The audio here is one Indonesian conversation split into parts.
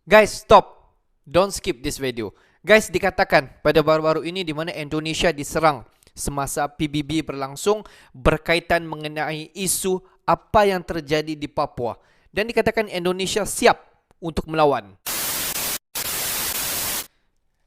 Guys, stop. Don't skip this video. Guys, dikatakan pada baru-baru ini di mana Indonesia diserang semasa PBB berlangsung berkaitan mengenai isu apa yang terjadi di Papua. Dan dikatakan Indonesia siap untuk melawan.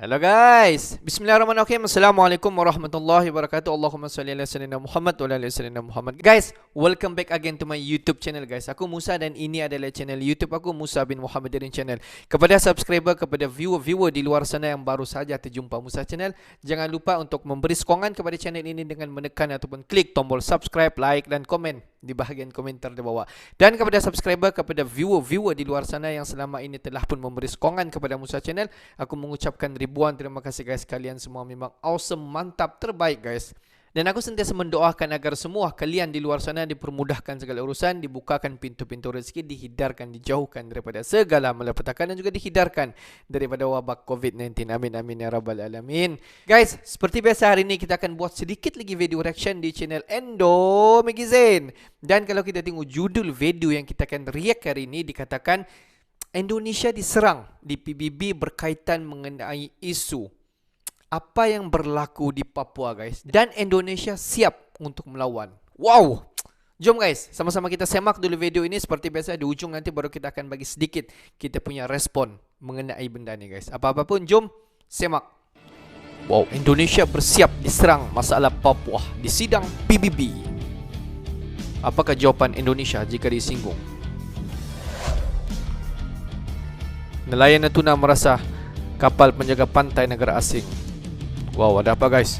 Halo guys, bismillahirrahmanirrahim. Assalamualaikum warahmatullahi wabarakatuh. Allahumma salli ala sayyidina Muhammad wa ala sayyidina Muhammad. Guys, welcome back again to my YouTube channel guys. Aku Musa dan ini adalah channel YouTube aku, Musa bin Muhammadirin Channel. Kepada subscriber, kepada viewer di luar sana yang baru saja terjumpa Musa Channel, jangan lupa untuk memberi sokongan kepada channel ini dengan menekan ataupun klik tombol subscribe, like dan komen di bahagian komentar di bawah. Dan kepada subscriber, kepada viewer di luar sana yang selama ini telah pun memberi sokongan kepada Musa Channel, aku mengucapkan ribuan terima kasih guys. Kalian semua memang awesome, mantap, terbaik guys. Dan aku sentiasa mendoakan agar semua kalian di luar sana dipermudahkan segala urusan, dibukakan pintu-pintu rezeki, dihindarkan, dijauhkan daripada segala malapetaka dan juga dihindarkan daripada wabak COVID-19. Amin amin ya rabbal alamin. Guys, seperti biasa hari ini kita akan buat sedikit lagi video reaction di channel Endo Magazine. Dan kalau kita tengok judul video yang kita akan react hari ini, dikatakan Indonesia diserang di PBB berkaitan mengenai isu apa yang berlaku di Papua guys, dan Indonesia siap untuk melawan. Wow. Jom guys, sama-sama kita semak dulu video ini. Seperti biasa di ujung nanti baru kita akan bagi sedikit kita punya respon mengenai benda ni guys. Apa-apa pun jom semak. Wow, Indonesia bersiap diserang masalah Papua di sidang PBB. Apakah jawapan Indonesia jika disinggung? Nelayan Natuna merasa kapal penjaga pantai negara asing. Wow, ada apa guys?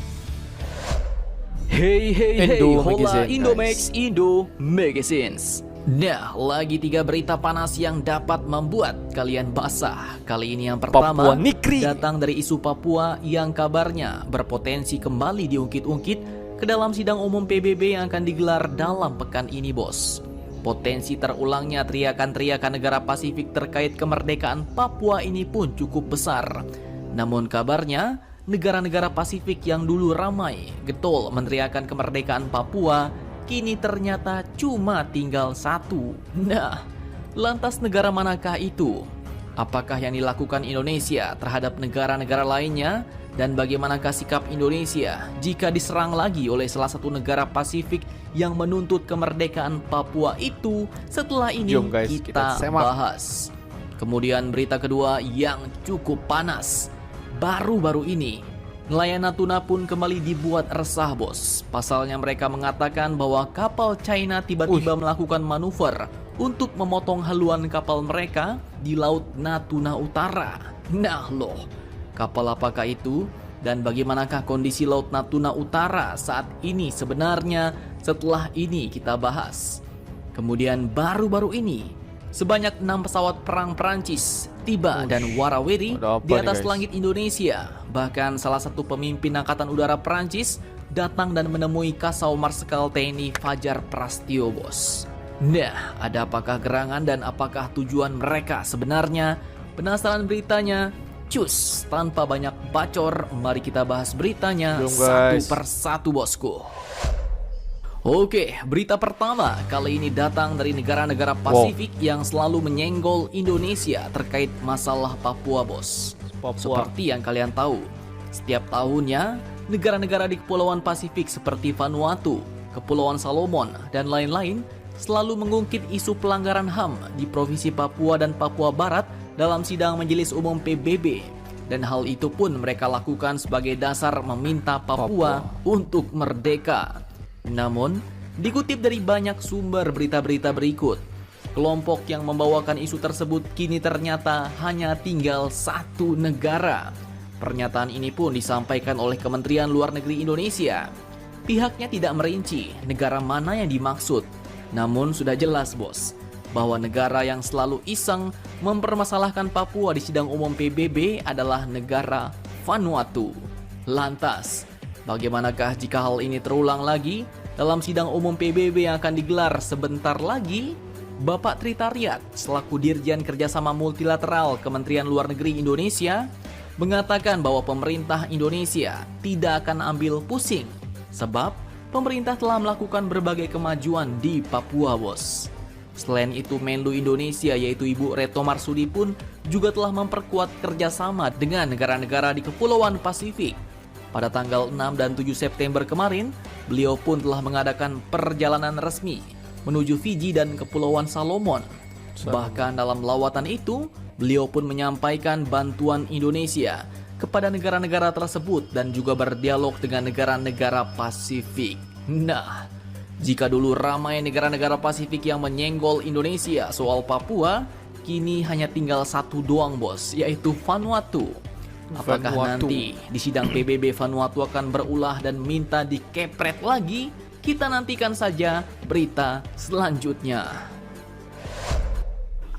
Hey, Indo hola Magazine, Indomax, Indo Magazines. Nah, lagi 3 berita panas yang dapat membuat kalian basah. Kali ini yang pertama Papua Nikri datang dari isu Papua yang kabarnya berpotensi kembali diungkit-ungkit ke dalam sidang umum PBB yang akan digelar dalam pekan ini, bos. Potensi terulangnya teriakan-teriakan negara Pasifik terkait kemerdekaan Papua ini pun cukup besar. Namun kabarnya, negara-negara Pasifik yang dulu ramai getol meneriakan kemerdekaan Papua, kini ternyata cuma tinggal satu. Nah, lantas negara manakah itu? Apakah yang dilakukan Indonesia terhadap negara-negara lainnya? Dan bagaimanakah sikap Indonesia jika diserang lagi oleh salah satu negara Pasifik yang menuntut kemerdekaan Papua itu? Setelah ini Jom guys, kita semak. bahas. Kemudian berita kedua yang cukup panas. Baru-baru ini, nelayan Natuna pun kembali dibuat resah bos. Pasalnya mereka mengatakan bahwa kapal China tiba-tiba melakukan manuver untuk memotong haluan kapal mereka di Laut Natuna Utara. Nah loh, kapal apakah itu? Dan bagaimanakah kondisi Laut Natuna Utara saat ini sebenarnya? Setelah ini kita bahas. Kemudian baru-baru ini, sebanyak 6 pesawat perang Perancis tiba dan warawiri di atas langit Indonesia. Bahkan salah satu pemimpin Angkatan Udara Perancis datang dan menemui Kasau Marsikal TNI Fajar Prasetyo bos. Nah, ada apakah gerangan dan apakah tujuan mereka sebenarnya? Penasaran beritanya? Cus, tanpa banyak bacor, mari kita bahas beritanya satu persatu bosku. Oke, berita pertama kali ini datang dari negara-negara Pasifik yang selalu menyenggol Indonesia terkait masalah Papua bos. Seperti yang kalian tahu, setiap tahunnya negara-negara di Kepulauan Pasifik seperti Vanuatu, Kepulauan Salomon, dan lain-lain selalu mengungkit isu pelanggaran HAM di Provinsi Papua dan Papua Barat dalam sidang Majelis Umum PBB. Dan hal itu pun mereka lakukan sebagai dasar meminta Papua untuk merdeka. Namun, dikutip dari banyak sumber berita-berita berikut, kelompok yang membawakan isu tersebut kini ternyata hanya tinggal satu negara. Pernyataan ini pun disampaikan oleh Kementerian Luar Negeri Indonesia. Pihaknya tidak merinci negara mana yang dimaksud. Namun sudah jelas bos, bahwa negara yang selalu iseng mempermasalahkan Papua di sidang umum PBB adalah negara Vanuatu. Lantas, bagaimanakah jika hal ini terulang lagi dalam sidang umum PBB yang akan digelar sebentar lagi? Bapak Tritariat selaku Dirjen Kerjasama Multilateral Kementerian Luar Negeri Indonesia mengatakan bahwa pemerintah Indonesia tidak akan ambil pusing sebab pemerintah telah melakukan berbagai kemajuan di Papua bos. Selain itu, Menlu Indonesia yaitu Ibu Retno Marsudi pun juga telah memperkuat kerjasama dengan negara-negara di Kepulauan Pasifik. Pada tanggal 6 dan 7 September kemarin, beliau pun telah mengadakan perjalanan resmi menuju Fiji dan Kepulauan Salomon. Bahkan dalam lawatan itu, beliau pun menyampaikan bantuan Indonesia kepada negara-negara tersebut dan juga berdialog dengan negara-negara Pasifik. Nah, jika dulu ramai negara-negara Pasifik yang menyenggol Indonesia soal Papua, kini hanya tinggal satu doang bos, yaitu Vanuatu. Apakah nanti di sidang PBB Vanuatu akan berulah dan minta dikepret lagi? Kita nantikan saja berita selanjutnya.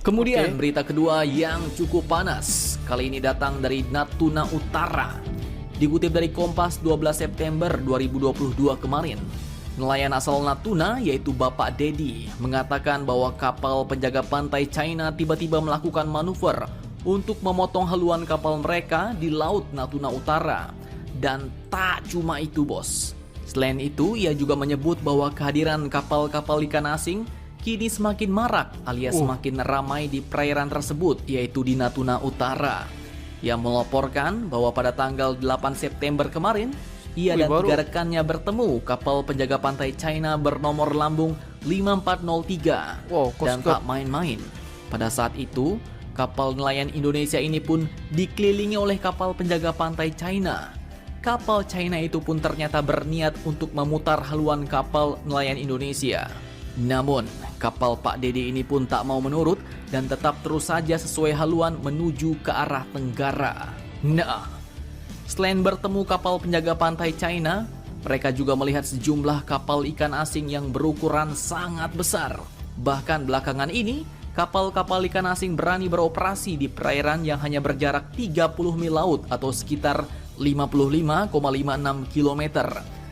Kemudian berita kedua yang cukup panas, kali ini datang dari Natuna Utara. Dikutip dari Kompas 12 September 2022 kemarin, nelayan asal Natuna yaitu Bapak Dedi mengatakan bahwa kapal penjaga pantai China tiba-tiba melakukan manuver untuk memotong haluan kapal mereka di Laut Natuna Utara. Dan tak cuma itu bos, selain itu ia juga menyebut bahwa kehadiran kapal-kapal ikan asing kini semakin marak alias semakin ramai di perairan tersebut, yaitu di Natuna Utara. Ia melaporkan bahwa pada tanggal 8 September kemarin, ia dan tiga rekannya bertemu kapal penjaga pantai China bernomor lambung 5403. Dan tak main-main. Pada saat itu, kapal nelayan Indonesia ini pun dikelilingi oleh kapal penjaga pantai China. Kapal China itu pun ternyata berniat untuk memutar haluan kapal nelayan Indonesia. Namun, kapal Pak Dede ini pun tak mau menurut dan tetap terus saja sesuai haluan menuju ke arah tenggara. Nah, selain bertemu kapal penjaga pantai China, mereka juga melihat sejumlah kapal ikan asing yang berukuran sangat besar. Bahkan belakangan ini, kapal-kapal ikan asing berani beroperasi di perairan yang hanya berjarak 30 mil laut atau sekitar 55,56 km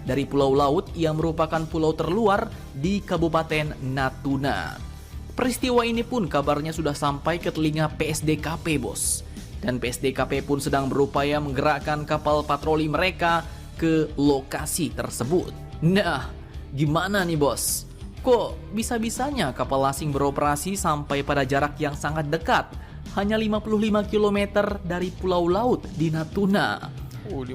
dari pulau laut yang merupakan pulau terluar di Kabupaten Natuna. Peristiwa ini pun kabarnya sudah sampai ke telinga PSDKP bos. Dan PSDKP pun sedang berupaya menggerakkan kapal patroli mereka ke lokasi tersebut. Nah, gimana nih bos? Kok bisa-bisanya kapal asing beroperasi sampai pada jarak yang sangat dekat? Hanya 55 km dari pulau laut di Natuna.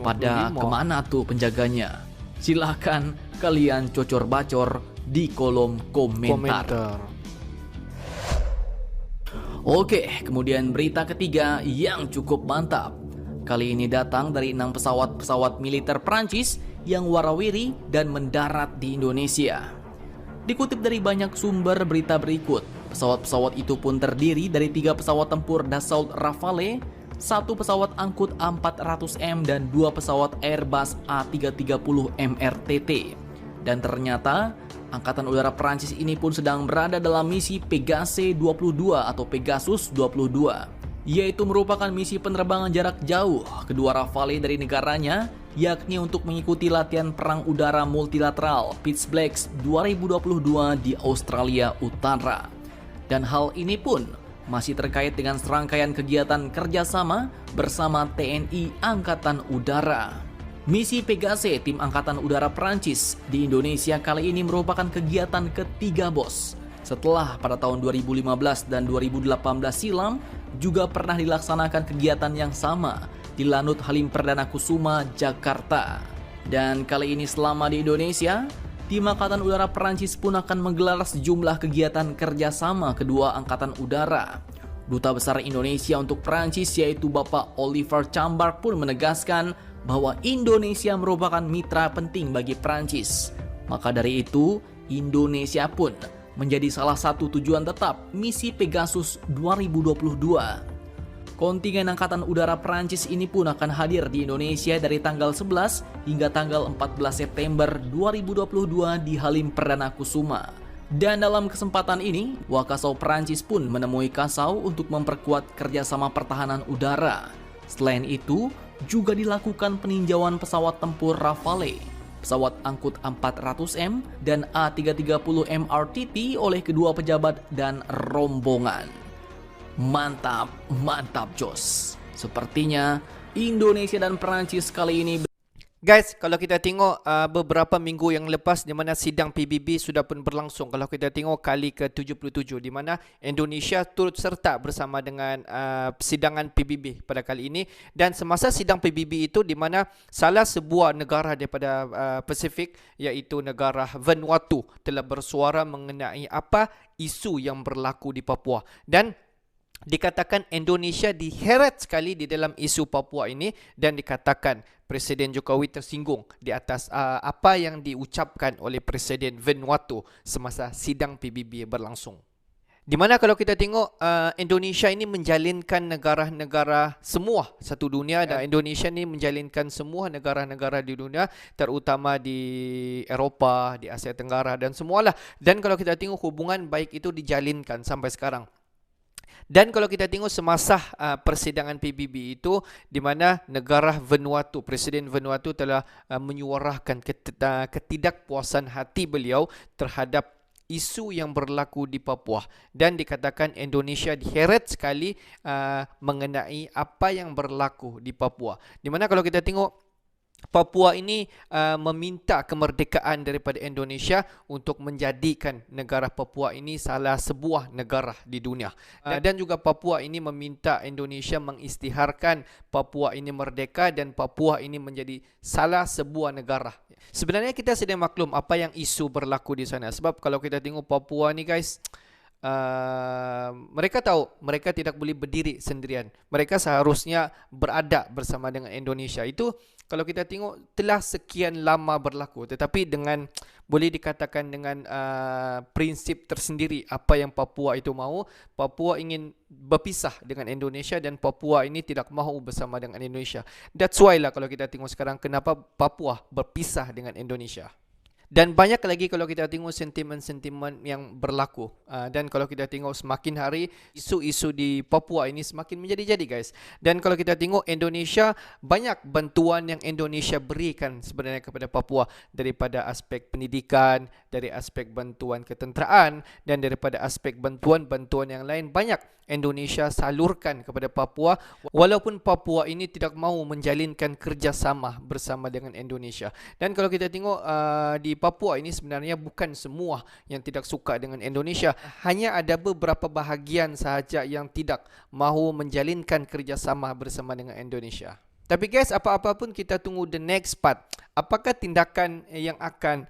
Pada kemana tuh penjaganya? Silahkan kalian cocor-bacor di kolom komentar. Oke, kemudian berita ketiga yang cukup mantap. Kali ini datang dari 6 pesawat militer Prancis yang warawiri dan mendarat di Indonesia. Dikutip dari banyak sumber berita berikut, pesawat-pesawat itu pun terdiri dari 3 pesawat tempur Dassault Rafale, 1 pesawat angkut A400M dan 2 pesawat Airbus A330 MRTT. Dan ternyata Angkatan Udara Prancis ini pun sedang berada dalam misi Pegase 22 atau Pegasus 22, yaitu merupakan misi penerbangan jarak jauh kedua Rafale dari negaranya, yakni untuk mengikuti latihan perang udara multilateral Pitch Black 2022 di Australia Utara. Dan hal ini pun masih terkait dengan serangkaian kegiatan kerjasama bersama TNI Angkatan Udara. Misi Pegase tim Angkatan Udara Prancis di Indonesia kali ini merupakan kegiatan ketiga bos. Setelah pada tahun 2015 dan 2018 silam juga pernah dilaksanakan kegiatan yang sama di Lanut Halim Perdana Kusuma, Jakarta. Dan kali ini selama di Indonesia, tim Angkatan Udara Prancis pun akan menggelar sejumlah kegiatan kerjasama kedua Angkatan Udara. Duta Besar Indonesia untuk Prancis yaitu Bapak Oliver Chambard pun menegaskan bahwa Indonesia merupakan mitra penting bagi Prancis. Maka dari itu, Indonesia pun menjadi salah satu tujuan tetap misi Pegasus 2022. Kontingen Angkatan Udara Prancis ini pun akan hadir di Indonesia dari tanggal 11 hingga tanggal 14 September 2022 di Halim Perdana Kusuma. Dan dalam kesempatan ini, Wakasau Prancis pun menemui Kasau untuk memperkuat kerjasama pertahanan udara. Selain itu, juga dilakukan peninjauan pesawat tempur Rafale, pesawat angkut A400M dan A330 MRTT oleh kedua pejabat dan rombongan. Mantap, mantap Jos. Sepertinya Indonesia dan Prancis kali ini Guys, kalau kita tengok beberapa minggu yang lepas di mana sidang PBB sudah pun berlangsung. Kalau kita tengok kali ke-77 di mana Indonesia turut serta bersama dengan sidangan PBB pada kali ini. Dan semasa sidang PBB itu di mana salah sebuah negara daripada Pasifik iaitu negara Vanuatu telah bersuara mengenai apa isu yang berlaku di Papua. Dan dikatakan Indonesia diheret sekali di dalam isu Papua ini dan dikatakan Presiden Jokowi tersinggung di atas apa yang diucapkan oleh Presiden Vanuatu semasa sidang PBB berlangsung. Di mana kalau kita tengok Indonesia ini menjalinkan negara-negara semua satu dunia dan Indonesia ini menjalinkan semua negara-negara di dunia terutama di Eropah, di Asia Tenggara dan semualah. Dan kalau kita tengok hubungan baik itu dijalinkan sampai sekarang. Dan kalau kita tengok semasa persidangan PBB itu di mana negara Vanuatu, Presiden Vanuatu telah menyuarakan ketidakpuasan hati beliau terhadap isu yang berlaku di Papua dan dikatakan Indonesia diheret sekali mengenai apa yang berlaku di Papua. Di mana kalau kita tengok Papua ini meminta kemerdekaan daripada Indonesia untuk menjadikan negara Papua ini salah sebuah negara di dunia. Dan juga Papua ini meminta Indonesia mengisytiharkan Papua ini merdeka dan Papua ini menjadi salah sebuah negara. Sebenarnya kita sudah maklum apa yang isu berlaku di sana. Sebab kalau kita tengok Papua ni guys, mereka tahu mereka tidak boleh berdiri sendirian. Mereka seharusnya berada bersama dengan Indonesia. Itu kalau kita tengok telah sekian lama berlaku, tetapi dengan boleh dikatakan dengan prinsip tersendiri apa yang Papua itu mahu. Papua ingin berpisah dengan Indonesia dan Papua ini tidak mahu bersama dengan Indonesia. That's why lah kalau kita tengok sekarang kenapa Papua berpisah dengan Indonesia. Dan banyak lagi kalau kita tengok sentimen-sentimen yang berlaku. Dan kalau kita tengok semakin hari isu-isu di Papua ini semakin menjadi-jadi guys. Dan kalau kita tengok Indonesia, banyak bantuan yang Indonesia berikan sebenarnya kepada Papua. Daripada aspek pendidikan, dari aspek bantuan ketenteraan dan daripada aspek bantuan-bantuan yang lain. Banyak Indonesia salurkan kepada Papua walaupun Papua ini tidak mahu menjalinkan kerjasama bersama dengan Indonesia. Dan kalau kita tengok di Papua ini sebenarnya bukan semua yang tidak suka dengan Indonesia. Hanya ada beberapa bahagian sahaja yang tidak mahu menjalinkan kerjasama bersama dengan Indonesia. Tapi guys, apa-apa pun kita tunggu the next part. Apakah tindakan yang akan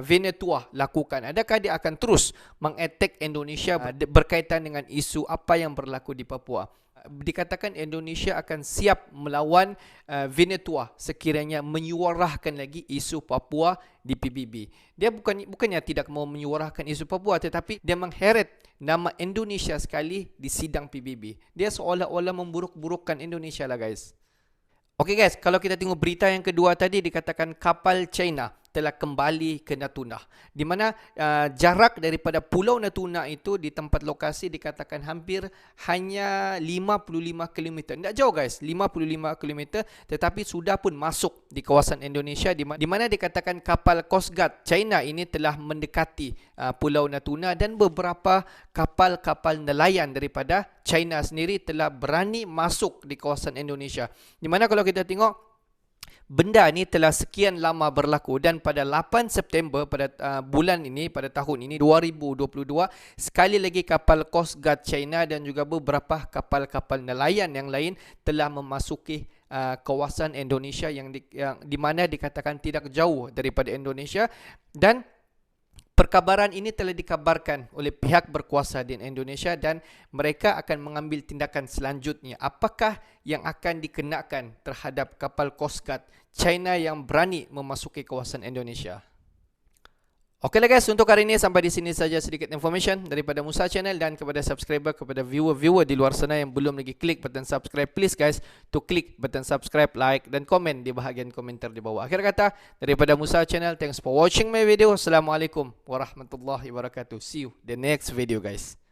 Vanuatu lakukan? Adakah dia akan terus mengattack Indonesia berkaitan dengan isu apa yang berlaku di Papua? Dikatakan Indonesia akan siap melawan Vanuatu sekiranya menyuarakan lagi isu Papua di PBB. Dia bukannya tidak mau menyuarakan isu Papua, tetapi dia mengheret nama Indonesia sekali di sidang PBB. Dia seolah-olah memburuk-burukkan Indonesia lah guys. Okey guys, kalau kita tengok berita yang kedua tadi dikatakan kapal China telah kembali ke Natuna. Di mana jarak daripada Pulau Natuna itu di tempat lokasi dikatakan hampir hanya 55 km. Tidak jauh guys, 55 km, tetapi sudah pun masuk di kawasan Indonesia di mana dikatakan kapal Coast Guard China ini telah mendekati Pulau Natuna dan beberapa kapal-kapal nelayan daripada China sendiri telah berani masuk di kawasan Indonesia. Di mana kalau kita tengok benda ni telah sekian lama berlaku dan pada 8 September pada bulan ini, pada tahun ini 2022, sekali lagi kapal Coast Guard China dan juga beberapa kapal-kapal nelayan yang lain telah memasuki kawasan Indonesia yang di mana dikatakan tidak jauh daripada Indonesia. Dan perkabaran ini telah dikabarkan oleh pihak berkuasa di Indonesia dan mereka akan mengambil tindakan selanjutnya. Apakah yang akan dikenakan terhadap kapal Coast Guard China yang berani memasuki kawasan Indonesia? Okeylah guys, untuk hari ini sampai di sini saja sedikit information daripada Musa Channel, dan kepada subscriber, kepada viewer di luar sana yang belum lagi klik button subscribe, please guys to klik button subscribe, like dan komen di bahagian komentar di bawah. Akhir kata, daripada Musa Channel, thanks for watching my video. Assalamualaikum warahmatullahi wabarakatuh. See you the next video guys.